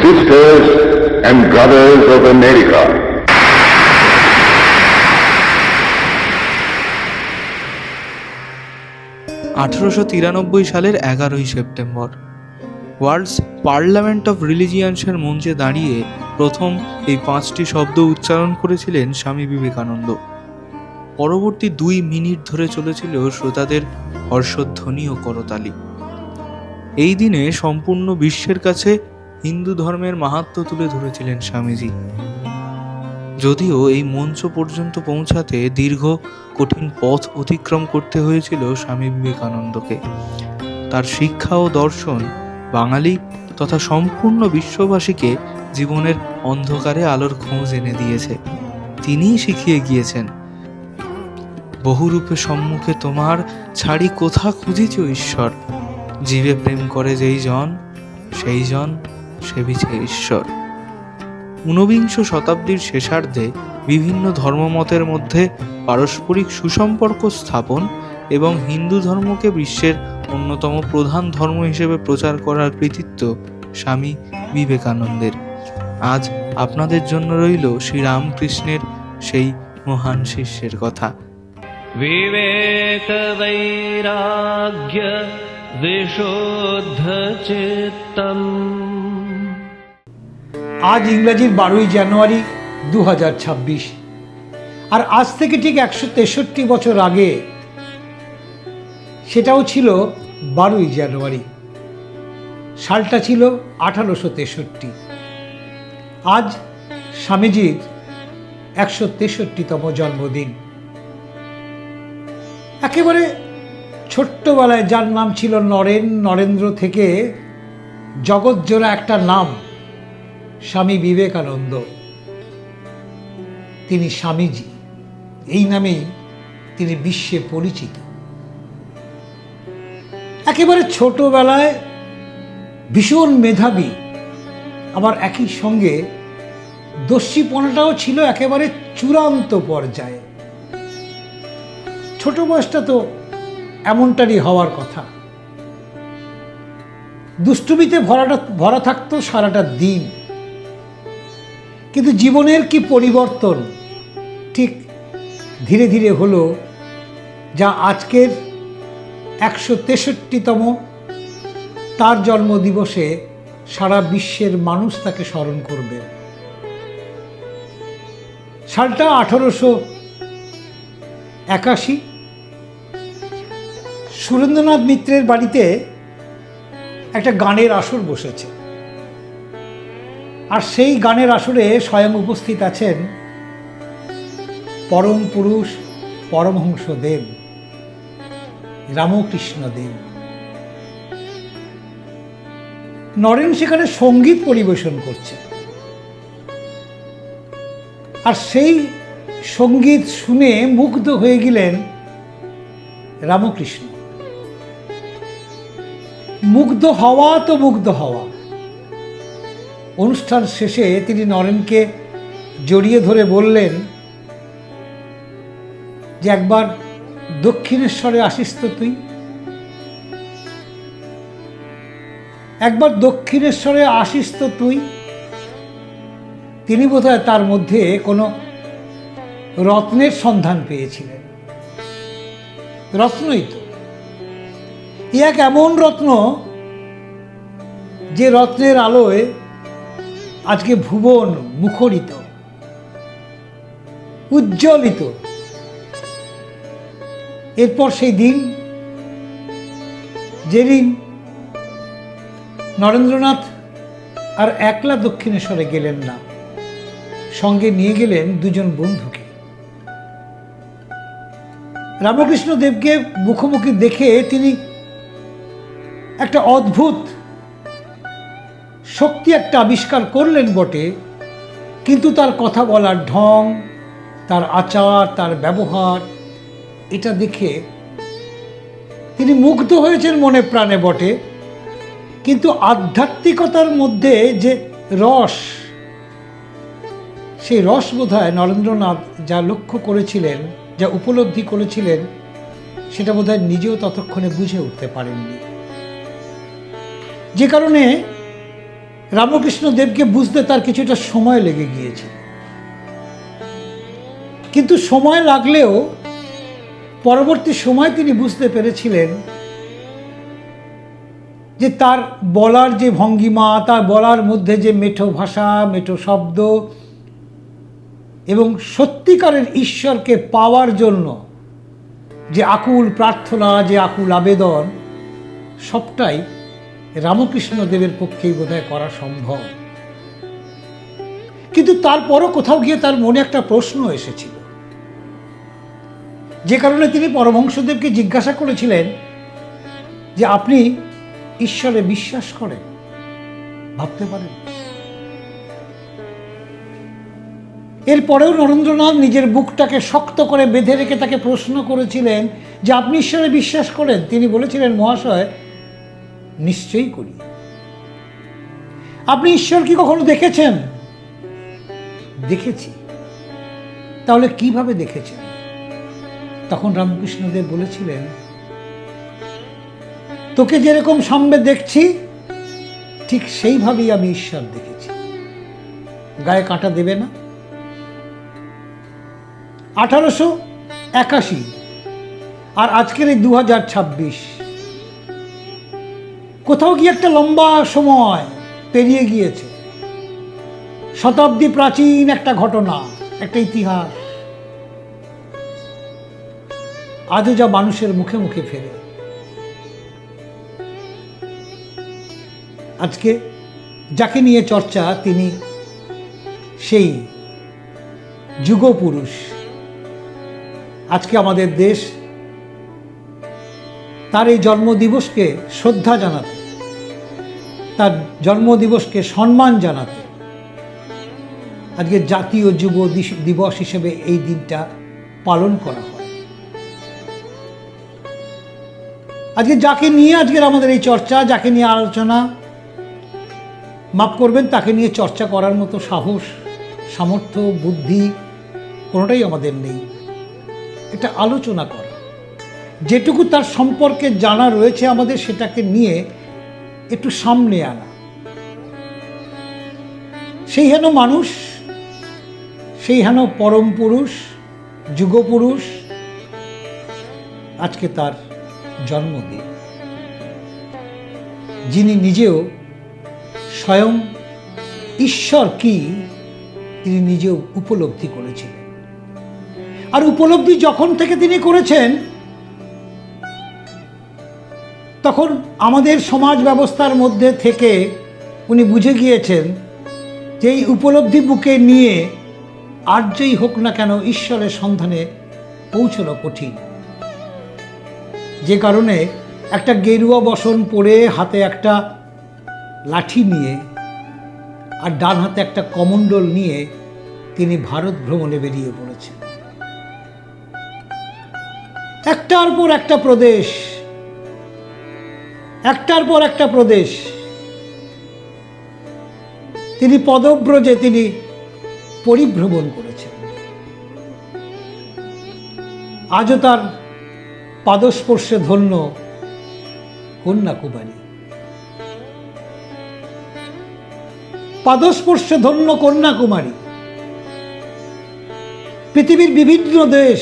Sisters and brothers of America, 1893 সালের 11ই September world's parliament of রিলিজিয়ান্সের মঞ্চে দাঁড়িয়ে প্রথম এই 5টি শব্দ উচ্চারণ করেছিলেন স্বামী বিবেকানন্দ। পরবর্তী 2 মিনিট ধরে চলেছিল শ্রোতাদের হর্ষধ্বনি ও করতালি। এই দিনে সম্পূর্ণ বিশ্বের কাছে হিন্দু ধর্মের মাহাত্ম্য তুলে ধরেছিলেন স্বামীজি। যদিও এই মঞ্চ পর্যন্ত পৌঁছাতে দীর্ঘ কঠিন পথ অতিক্রম করতে হয়েছিল স্বামী বিবেকানন্দকে। তার শিক্ষা ও দর্শন বাঙালি তথা সম্পূর্ণ বিশ্ববাসীকে জীবনের অন্ধকারে আলোর খোঁজ এনে দিয়েছে। তিনিই শিখিয়ে গিয়েছেন, বহুরূপে সম্মুখে তোমার, ছাড়ি কোথা খুঁজিছ ঈশ্বর, জীবে প্রেম করে যেই জন, সেই জন সেবিছে ঈশ্বর। 19বিংশ শতাব্দীর শেষার্ধে বিভিন্ন ধর্মমতের মধ্যে পারস্পরিক সুসম্পর্ক স্থাপন এবং হিন্দু ধর্মকে বিশ্বের অন্যতম প্রধান ধর্ম হিসেবে প্রচার করার কৃতিত্ব স্বামী বিবেকানন্দের। আজ আপনাদের জন্য রইল শ্রীরামকৃষ্ণের সেই মহান শিষ্যের কথা। विवेक वैराग्य विशुद्ध चित्तम। আজ ইংরেজির 12ই জানুয়ারি 2026, আর আজ থেকে ঠিক 163 বছর আগে সেটাও ছিল 12ই জানুয়ারি। সালটা ছিল 1863। আজ স্বামীজির 163তম জন্মদিন। একেবারে ছোট্টবেলায় যার নাম ছিল নরেন, নরেন্দ্র থেকে জগৎজোড়া একটা নাম স্বামী বিবেকানন্দ, তিনি স্বামীজি, এই নামেই তিনি বিশ্বে পরিচিত। একেবারে ছোটবেলায় ভীষণ মেধাবী, আবার একই সঙ্গে দস্যিপনাটাও ছিল একেবারে চূড়ান্ত পর্যায়ে। ছোট বয়সটা তো এমনটারই হওয়ার কথা। দুষ্টুমিতে ভরা থাকতো সারাটা দিন। কিন্তু জীবনের কি পরিবর্তন ঠিক ধীরে ধীরে হলো, যা আজকের 163তম তার জন্মদিবসে সারা বিশ্বের মানুষ তাকে স্মরণ করবে। সালটা 1881। সুরেন্দ্রনাথ মিত্রের বাড়িতে একটা গানের আসর বসেছে, আর সেই গানের আসরে স্বয়ং উপস্থিত আছেন পরম পুরুষ পরমহংস দেব রামকৃষ্ণ দেব। নরেন সেখানে সঙ্গীত পরিবেশন করছে, আর সেই সঙ্গীত শুনে মুগ্ধ হয়ে গেলেন রামকৃষ্ণ। মুগ্ধ হওয়া তো মুগ্ধ হওয়া। অনুষ্ঠান শেষে তিনি নরেনকে জড়িয়ে ধরে বললেন যে একবার দক্ষিণেশ্বরে আসিস তো তুই, একবার দক্ষিণেশ্বরে আসিস তো তুই। তিনি বোধহয় তার মধ্যে কোনো রত্নের সন্ধান পেয়েছিলেন। রত্নই তো, এক এমন রত্ন যে রত্নের আলোয় আজকে ভুবন মুখরিত, উজ্জ্বলিত। এরপর সেই দিন, যেদিন নরেন্দ্রনাথ আর একলা দক্ষিণেশ্বরে গেলেন না, সঙ্গে নিয়ে গেলেন দুজন বন্ধুকে। রামকৃষ্ণ দেবকে মুখোমুখি দেখে তিনি একটা অদ্ভুত শক্তি একটা আবিষ্কার করলেন বটে, কিন্তু তার কথা বলার ঢং, তার আচার, তার ব্যবহার, এটা দেখে তিনি মুগ্ধ হয়েছেন মনে প্রাণে বটে, কিন্তু আধ্যাত্মিকতার মধ্যে যে রস, সেই রস বোধহয় নরেন্দ্রনাথ যা লক্ষ্য করেছিলেন, যা উপলব্ধি করেছিলেন, সেটা বোধহয় নিজেও ততক্ষণে বুঝে উঠতে পারেননি। যে কারণে রামকৃষ্ণ দেবকে বুঝতে তার কিছুটা সময় লেগে গিয়েছিল, কিন্তু সময় লাগলেও পরবর্তী সময় তিনি বুঝতে পেরেছিলেন যে তার বলার যে ভঙ্গিমা, তার বলার মধ্যে যে মেঠো ভাষা, মেঠো শব্দ এবং সত্যিকারের ঈশ্বরকে পাওয়ার জন্য যে আকুল প্রার্থনা, যে আকুল আবেদন, সবটাই রামকৃষ্ণ দেবের পক্ষেই বোধহয় করা সম্ভব। কিন্তু তারপরও কোথাও গিয়ে তার মনে একটা প্রশ্ন এসেছিল, যে কারণে তিনি পরমহংসদেবকে জিজ্ঞাসা করেছিলেন যে আপনি ঈশ্বরে বিশ্বাস করেন? ভাবতে পারেন। এরপরেও নরেন্দ্রনাথ নিজের বুকটাকে শক্ত করে বেঁধে রেখে তাকে প্রশ্ন করেছিলেন যে আপনি ঈশ্বরে বিশ্বাস করেন? তিনি বলেছিলেন, মহাশয়, নিশ্চয়ই করি। আপনি ঈশ্বর কি কখনো দেখেছেন? দেখেছি। তাহলে কিভাবে দেখেছেন? তখন রামকৃষ্ণদেব বলেছিলেন, তোকে যেরকম সামনে দেখছি ঠিক সেইভাবেই আমি ঈশ্বর দেখেছি। গায়ে কাঁটা দেবে না? 1881 আর আজকের এই 2026, কোথাও গিয়ে একটা লম্বা সময় পেরিয়ে গিয়েছে। শতাব্দী প্রাচীন একটা ঘটনা, একটা ইতিহাস আজও যা মানুষের মুখে মুখে ফেরে। আজকে যাকে নিয়ে চর্চা, তিনি সেই যুগপুরুষ। আজকে আমাদের দেশ তার এই জন্মদিবসকে শ্রদ্ধা জানাতে, তার জন্মদিবসকে সম্মান জানাতে আজকে জাতীয় যুব দিবস হিসেবে এই দিনটা পালন করা হয়। আজকে যাকে নিয়ে আজকের আমাদের এই চর্চা, যাকে নিয়ে আলোচনা, মাফ করবেন, তাকে নিয়ে চর্চা করার মতো সাহস, সামর্থ্য, বুদ্ধি কোনোটাই আমাদের নেই। এটা আলোচনা করা, যেটুকু তার সম্পর্কে জানা রয়েছে আমাদের, সেটাকে নিয়ে একটু সামনে আনা। সেই হেন মানুষ, সেই হেন পরম পুরুষ, যুগপুরুষ, আজকে তার জন্মদিন, যিনি নিজেও স্বয়ং ঈশ্বর কি তিনি নিজেও উপলব্ধি করেছিলেন। আর উপলব্ধি যখন থেকে তিনি করেছেন, তখন আমাদের সমাজ ব্যবস্থার মধ্যে থেকে উনি বুঝে গিয়েছেন যে এই উপলব্ধি বুকে নিয়ে আর্যই হোক না কেন ঈশ্বরের সন্ধানে পৌঁছানো কঠিন। যে কারণে একটা গেরুয়া বসন পরে, হাতে একটা লাঠি নিয়ে আর ডান হাতে একটা কমণ্ডল নিয়ে তিনি ভারত ভ্রমণে বেরিয়ে পড়েছেন। একটার পর একটা প্রদেশ, একটার পর একটা প্রদেশ তিনি পদব্রজে তিনি পরিভ্রমণ করেছেন। আজও তার পাদস্পর্শে ধন্য কন্যাকুমারী, পাদস্পর্শে ধন্য কন্যাকুমারী। পৃথিবীর বিভিন্ন দেশ,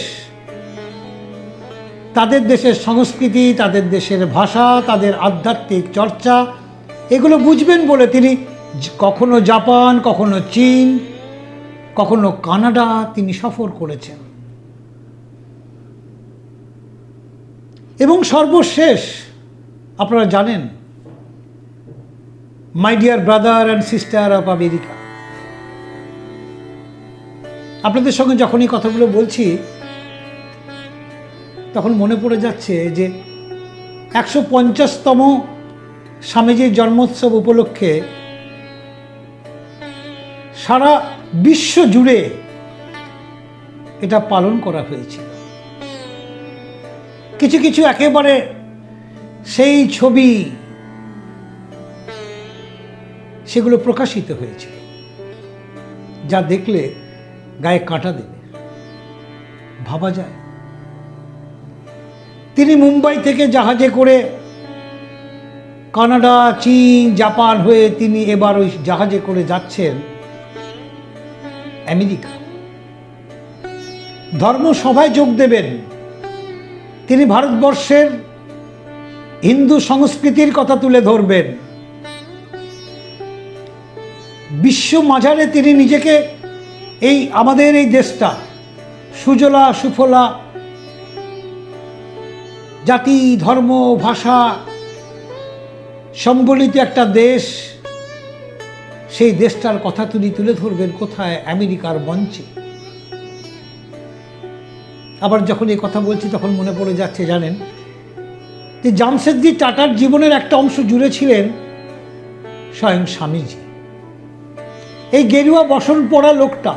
তাদের দেশের সংস্কৃতি, তাদের দেশের ভাষা, তাদের আধ্যাত্মিক চর্চা, এগুলো বুঝবেন বলে তিনি কখনো জাপান, কখনো চীন, কখনো কানাডা তিনি সফর করেছেন। এবং সর্বশেষ আপনারা জানেন, my dear brother and sister of America, আপনাদের সঙ্গে যখন এই কথাগুলো বলছি তখন মনে পড়ে যাচ্ছে যে 150তম স্বামীজির জন্মোৎসব উপলক্ষে সারা বিশ্ব জুড়ে এটা পালন করা হয়েছিল। কিছু কিছু একেবারে সেই ছবি, সেগুলো প্রকাশিত হয়েছিল, যা দেখলে গায়ে কাঁটা দেবে। ভাবা যায়, তিনি মুম্বাই থেকে জাহাজে করে কানাডা, চীন, জাপান হয়ে তিনি এবার ওই জাহাজে করে যাচ্ছেন আমেরিকা। ধর্মসভায় যোগ দেবেন। তিনি ভারতবর্ষের হিন্দু সংস্কৃতির কথা তুলে ধরবেন। বিশ্ব মাঝারে তিনি নিজেকে এই আমাদের এই দেশটা সুজলা সুফলা, জাতি ধর্ম ভাষা সম্বলিত একটা দেশ, সেই দেশটার কথা তিনি তুলে ধরবেন কোথায়? আমেরিকার মঞ্চে। আবার যখন এই কথা বলছি তখন মনে পড়ে যাচ্ছে, জানেন যে জামশেদজি টাটার জীবনের একটা অংশ জুড়ে ছিলেন স্বয়ং স্বামীজি। এই গেরুয়া বসন পরা লোকটা,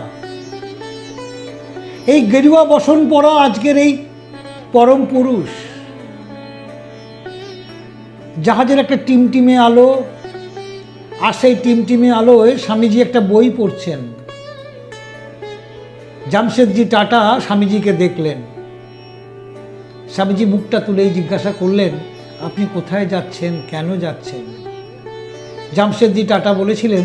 এই গেরুয়া বসন পরা আজকের এই পরম পুরুষ, জাহাজের একটা টিমটিমে আলো, আর সেই টিমটিমে আলোয় স্বামীজি একটা বই পড়ছেন। জামশেদজি টাটা স্বামীজিকে দেখলেন। স্বামীজি মুখটা তুলেই জিজ্ঞাসা করলেন, আপনি কোথায় যাচ্ছেন, কেন যাচ্ছেন? জামশেদজি টাটা বলেছিলেন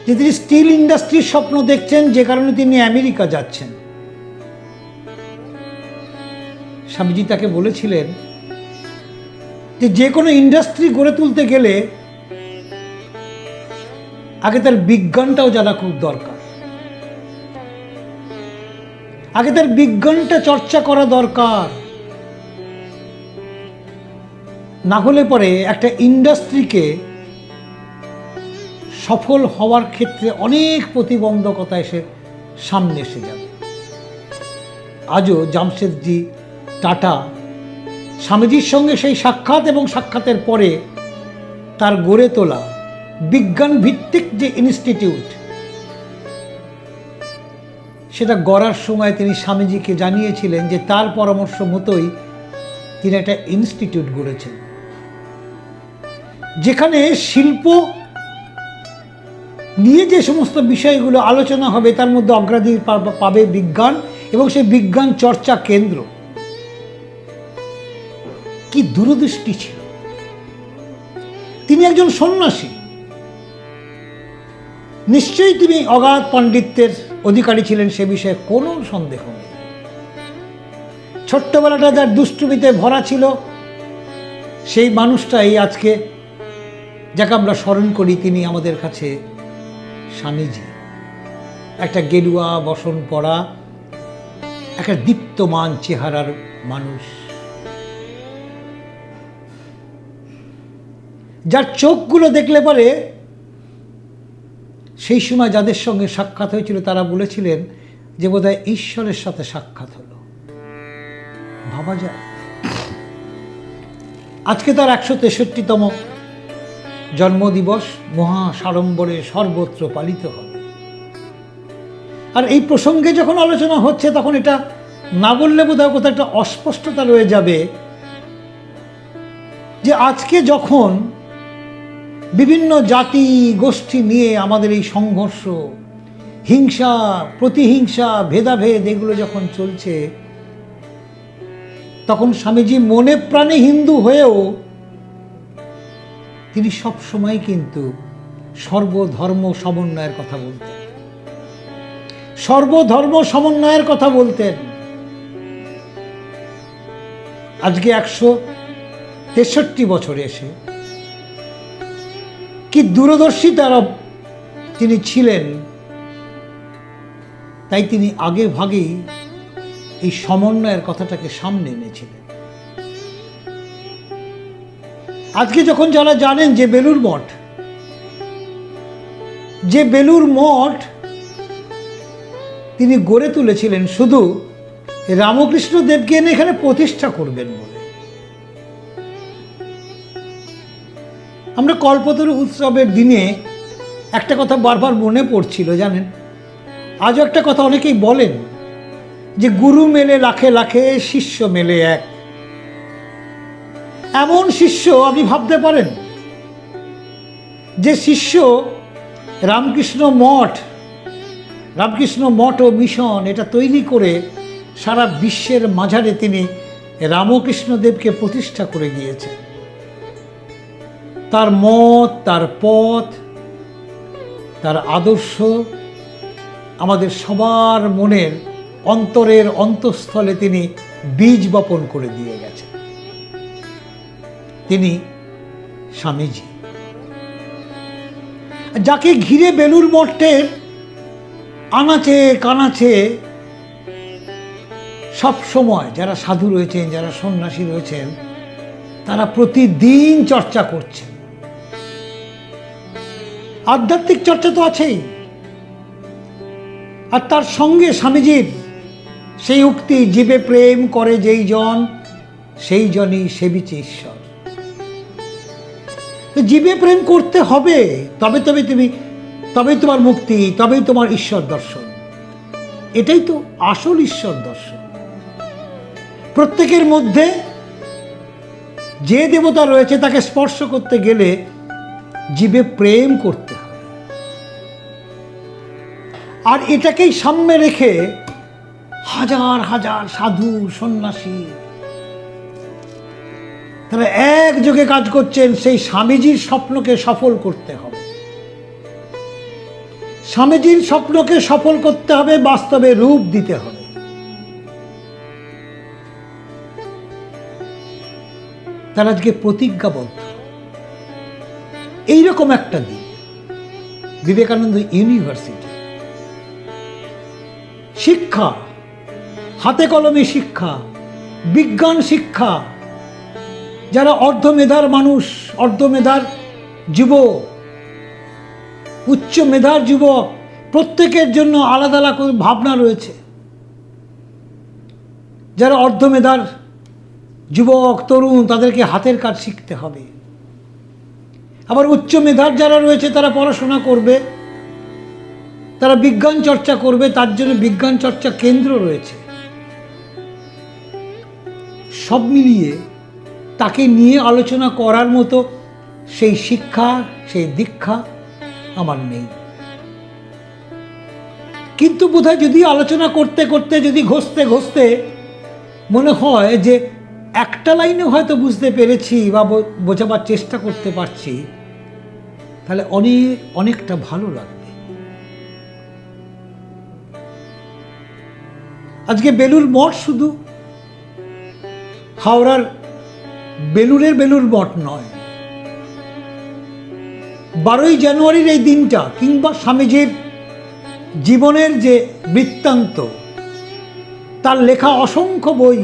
যে তিনি স্টিল ইন্ডাস্ট্রির স্বপ্ন দেখছেন, যে কারণে তিনি আমেরিকা যাচ্ছেন। স্বামীজি তাকে বলেছিলেন যে কোনো ইন্ডাস্ট্রি গড়ে তুলতে গেলে আগে তার বিজ্ঞানটাও জানা খুব দরকার, আগে তার বিজ্ঞানটা চর্চা করা দরকার। না হলে পরে একটা ইন্ডাস্ট্রিকে সফল হওয়ার ক্ষেত্রে অনেক প্রতিবন্ধকতা সামনে এসে যাবে। আজও জামশেদজি টাটা স্বামীজির সঙ্গে সেই সাক্ষাৎ এবং সাক্ষাতের পরে তার গড়ে তোলা বিজ্ঞান ভিত্তিক যে ইনস্টিটিউট, সেটা গড়ার সময় তিনি স্বামীজিকে জানিয়েছিলেন যে তার পরামর্শ মতোই তিনি একটা ইনস্টিটিউট গড়েছেন, যেখানে শিল্প নিয়ে যে সমস্ত বিষয়গুলো আলোচনা হবে তার মধ্যে অগ্রাধিকার পাবে বিজ্ঞান, এবং সেই বিজ্ঞান চর্চা কেন্দ্র। কি দূরদৃষ্টি ছিল! তিনি একজন সন্ন্যাসী, নিশ্চয়ই তিনি অগাধ পাণ্ডিত্যের অধিকারী ছিলেন, সে বিষয়ে কোনো সন্দেহ নেই। ছোট্টবেলাটা যার দুষ্টুমিতে ভরা ছিল, সেই মানুষটাই আজকে যাকে আমরা স্মরণ করি, তিনি আমাদের কাছে স্বামীজি। একটা গেরুয়া বসন পরা, একটা দীপ্তমান চেহারার মানুষ, যার চোখগুলো দেখলে পরে সেই সময় যাদের সঙ্গে সাক্ষাৎ হয়েছিল তারা বলেছিলেন যে বোধহয় ঈশ্বরের সাথে সাক্ষাৎ হলো। ভাবা যায়, আজকে তার 163তম জন্মদিবস মহা সাড়ম্বরে সর্বত্র পালিত হবে। আর এই প্রসঙ্গে যখন আলোচনা হচ্ছে তখন এটা না বললে বোধহয় কোথাও একটা অস্পষ্টতা রয়ে যাবে যে আজকে যখন বিভিন্ন জাতি গোষ্ঠী নিয়ে আমাদের এই সংঘর্ষ, হিংসা, প্রতিহিংসা, ভেদাভেদ এগুলো যখন চলছে, তখন স্বামীজি মনে প্রাণে হিন্দু হয়েও তিনি সব সময় কিন্তু সর্বধর্ম সমন্বয়ের কথা বলতেন, সর্বধর্ম সমন্বয়ের কথা বলতেন। আজকে 163 বছরে এসে কি দূরদর্শী তারা তিনি ছিলেন, তাই তিনি আগে ভাগেই এই সমন্বয়ের কথাটাকে সামনে এনেছিলেন। আজকে যখন যারা জানেন যে বেলুড় মঠ তিনি গড়ে তুলেছিলেন শুধু রামকৃষ্ণ দেবকে এনে এখানে প্রতিষ্ঠা করবেন বলে, আমরা কল্পতরু উৎসবের দিনে একটা কথা বারবার মনে পড়ছিল, জানেন, আজও একটা কথা অনেকেই বলেন যে গুরু মেলে লাখে লাখে, শিষ্য মেলে এক। এমন শিষ্য আপনি ভাবতে পারেন যে শিষ্য রামকৃষ্ণ মঠ ও মিশন এটা তৈরি করে সারা বিশ্বের মাঝারে তিনি রামকৃষ্ণদেবকে প্রতিষ্ঠা করে গিয়েছেন। তার মত, তার পথ, তার আদর্শ আমাদের সবার মনের অন্তরের অন্তঃস্থলে তিনি বীজ বপন করে দিয়ে গেছেন। তিনি স্বামীজি, যাকে ঘিরে বেলুড় মঠের আনাচে কানাচে সব সময় যারা সাধু রয়েছেন, যারা সন্ন্যাসী রয়েছেন, তারা প্রতিদিন চর্চা করছেন। আধ্যাত্মিক চর্চা তো আছেই, আর তার সঙ্গে স্বামীজির সেই উক্তি, জীবে প্রেম করে যেই জন সেই জনই সেবিছে ঈশ্বর। জীবে প্রেম করতে হবে, তবেই তোমার মুক্তি, তবেই তোমার ঈশ্বর দর্শন। এটাই তো আসল ঈশ্বর দর্শন। প্রত্যেকের মধ্যে যে দেবতা রয়েছে তাকে স্পর্শ করতে গেলে জীবে প্রেম করতে হবে। আর এটাকেই সামনে রেখে হাজার হাজার সাধু সন্ন্যাসী তারা একযোগে কাজ করছেন। সেই স্বামীজির স্বপ্নকে সফল করতে হবে। স্বামীজির স্বপ্নকে সফল করতে হবে, বাস্তবে রূপ দিতে হবে। তারা আজকে প্রতিজ্ঞাবদ্ধ। এইরকম একটা দিন বিবেকানন্দ ইউনিভার্সিটি, শিক্ষা, হাতে কলমে শিক্ষা, বিজ্ঞান শিক্ষা, যারা অর্ধমেধার মানুষ, অর্ধমেধার যুবক, উচ্চ মেধার যুবক, প্রত্যেকের জন্য আলাদা আলাদা ভাবনা রয়েছে। যারা অর্ধমেধার যুবক তরুণ, তাদেরকে হাতের কাজ শিখতে হবে। আবার উচ্চ মেধার যারা রয়েছে তারা পড়াশোনা করবে, তারা বিজ্ঞান চর্চা করবে, তার জন্য বিজ্ঞান চর্চা কেন্দ্র রয়েছে। সব মিলিয়ে তাকে নিয়ে আলোচনা করার মতো সেই শিক্ষা, সেই দীক্ষা আমার নেই। কিন্তু বোধহয় যদি আলোচনা করতে করতে, যদি ঘষতে ঘষতে মনে হয় যে একটা লাইনে হয়তো বুঝতে পেরেছি বা বোঝাবার চেষ্টা করতে পারছি, তাহলে অনেকটা ভালো লাগবে। আজকে বেলুড় মঠ শুধু হাওড়ার বেলুড়ের বেলুড় মঠ নয়। 12ই জানুয়ারির এই দিনটা, কিংবা স্বামীজির জীবনের যে বৃত্তান্ত, তার লেখা অসংখ্য বই,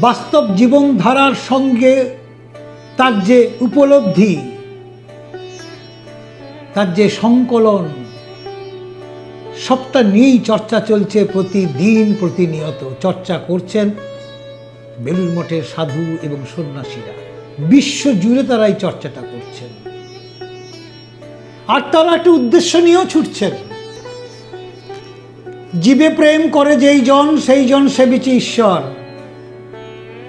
বাস্তব জীবনধারার সঙ্গে তার যে উপলব্ধি, তার যে সংকলন, সবটা নিয়েই চর্চা চলছে। প্রতিদিন প্রতিনিয়ত চর্চা করছেন বেলুড় মঠের সাধু এবং সন্ন্যাসীরা। বিশ্ব জুড়ে তারা এই চর্চাটা করছেন, আর তারা একটা উদ্দেশ্য নিয়েও ছুটছেন। জীবে প্রেম করে যেই জন সেই জন সেবিছে ঈশ্বর।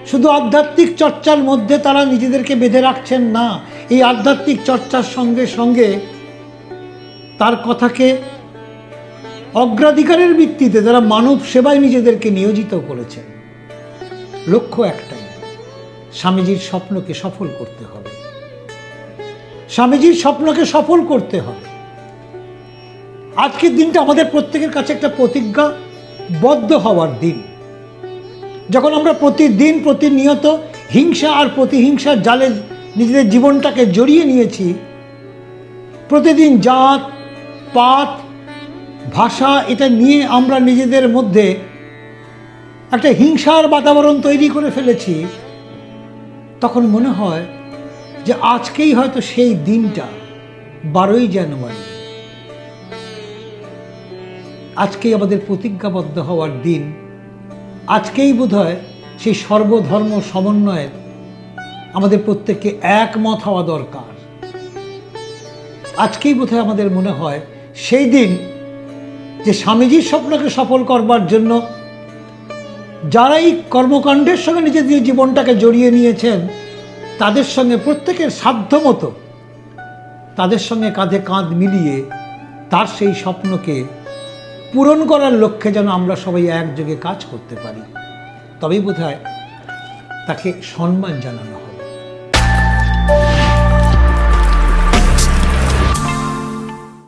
শুধু আধ্যাত্মিক চর্চার মধ্যে তারা নিজেদেরকে বেঁধে রাখছেন না, এই আধ্যাত্মিক চর্চার সঙ্গে সঙ্গে তার কথাকে অগ্রাধিকারের ভিত্তিতে তারা মানব সেবায় নিজেদেরকে নিয়োজিত করেছেন। লক্ষ্য একটাই, স্বামীজির স্বপ্নকে সফল করতে হবে। স্বামীজির স্বপ্নকে সফল করতে হবে। আজকের দিনটা আমাদের প্রত্যেকের কাছে একটা প্রতিজ্ঞাবদ্ধ হওয়ার দিন। যখন আমরা প্রতিদিন প্রতিনিয়ত হিংসা আর প্রতিহিংসার জালে নিজেদের জীবনটাকে জড়িয়ে নিয়েছি, প্রতিদিন জাত পাত ভাষা এটা নিয়ে আমরা নিজেদের মধ্যে একটা হিংসার বাতাবরণ তৈরি করে ফেলেছি, তখন মনে হয় যে আজকেই হয়তো সেই দিনটা, 12ই জানুয়ারি, আজকেই আমাদের প্রতিজ্ঞাবদ্ধ হওয়ার দিন। আজকেই বোধহয় সেই সর্বধর্ম সমন্বয়ের আমাদের প্রত্যেককে একমত হওয়া দরকার। আজকেই বোধহয় আমাদের মনে হয় সেই দিন যে স্বামীজির স্বপ্নকে সফল করবার জন্য যারা এই কর্মকাণ্ডের সঙ্গে নিজেদের জীবনটাকে জড়িয়ে নিয়েছেন, তাদের সঙ্গে প্রত্যেকের সাধ্যমতো তাদের সঙ্গে কাঁধে কাঁধ মিলিয়ে তার সেই স্বপ্নকে পূরণ করার লক্ষ্যে যেন আমরা সবাই একযোগে কাজ করতে পারি। তবেই বোধহয় তাকে সম্মান জানানো হয়।